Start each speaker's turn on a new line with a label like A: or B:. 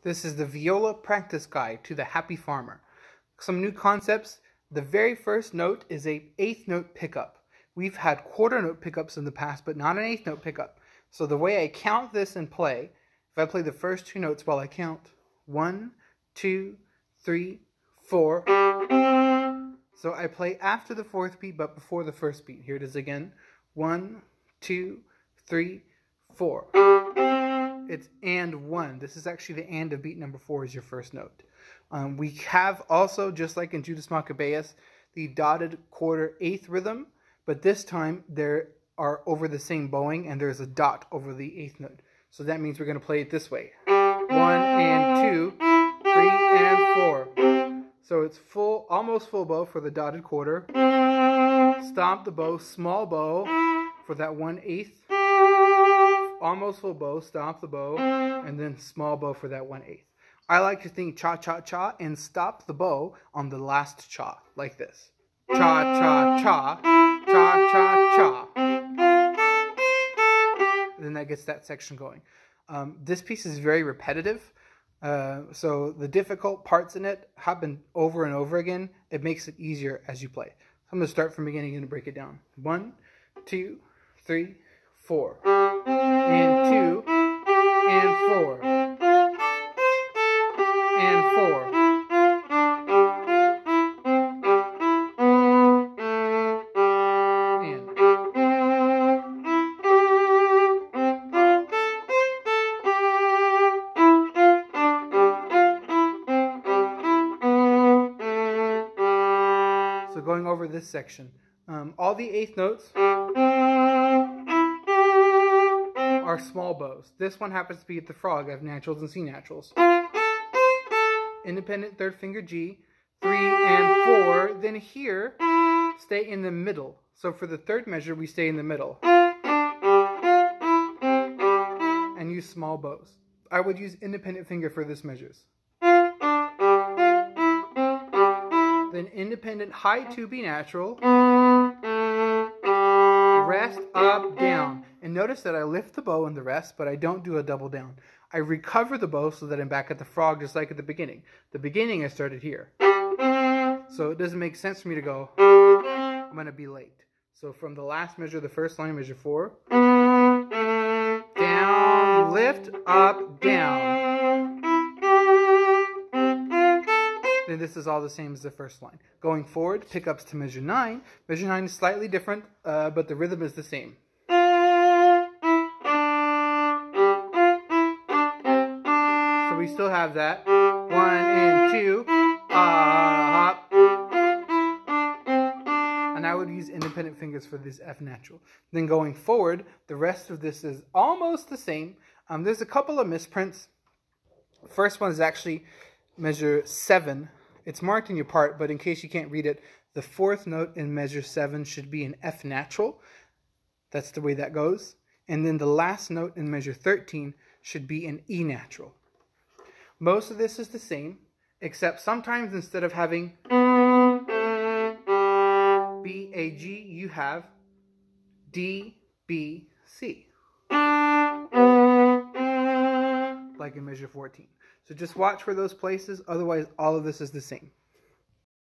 A: This is the Viola practice guide to the happy farmer. Some new concepts. The very first note is a eighth note pickup. We've had quarter note pickups in the past, but not an eighth note pickup. So the way I count this and play, if I play the first two notes while I count, 1, 2, 3, 4. So I play after the fourth beat, but before the first beat. Here it is again. 1, 2, 3, 4. It's and 1. This is actually the and of beat number 4 is your first note. We have also, just like in Judas Maccabeus, the dotted quarter eighth rhythm, but this time there are over the same bowing and there's a dot over the eighth note. So that means we're going to play it this way. 1 and 2, 3 and 4. So it's full, almost full bow for the dotted quarter. Stomp the bow, small bow for that 1/8. Almost full bow, stomp the bow, and then small bow for that 1/8. I like to think cha-cha-cha and stop the bow on the last cha, like this. Cha-cha-cha, cha-cha-cha. Then that gets that section going. This piece is very repetitive, so the difficult parts in it happen over and over again. It makes it easier as you play. So I'm going to start from the beginning and break it down. 1, 2, 3, 4. And 2, and 4, and 4. And. So going over this section, all the eighth notes are small bows. This one happens to be at the frog. I have naturals and C naturals. Independent third finger G, 3 and 4. Then here, stay in the middle. So for the third measure, we stay in the middle. And use small bows. I would use independent finger for this measures. Then independent high 2 B natural. Rest, up, down. And notice that I lift the bow in the rest, but I don't do a double down. I recover the bow so that I'm back at the frog just like at the beginning. The beginning I started here. So it doesn't make sense for me to go, I'm going to be late. So from the last measure, the first line, measure 4. Down, lift, up, down. Then this is all the same as the first line. Going forward, pickups to measure 9. Measure 9 is slightly different, but the rhythm is the same. So we still have that. 1 and 2, hop. And I would use independent fingers for this F natural. Then going forward, the rest of this is almost the same. There's a couple of misprints. The first one is actually measure 7. It's marked in your part, but in case you can't read it, the fourth note in measure 7 should be an F natural. That's the way that goes. And then the last note in measure 13 should be an E natural. Most of this is the same, except sometimes instead of having B, A, G, you have D, B, C. Like in measure 14. So just watch for those places, otherwise all of this is the same.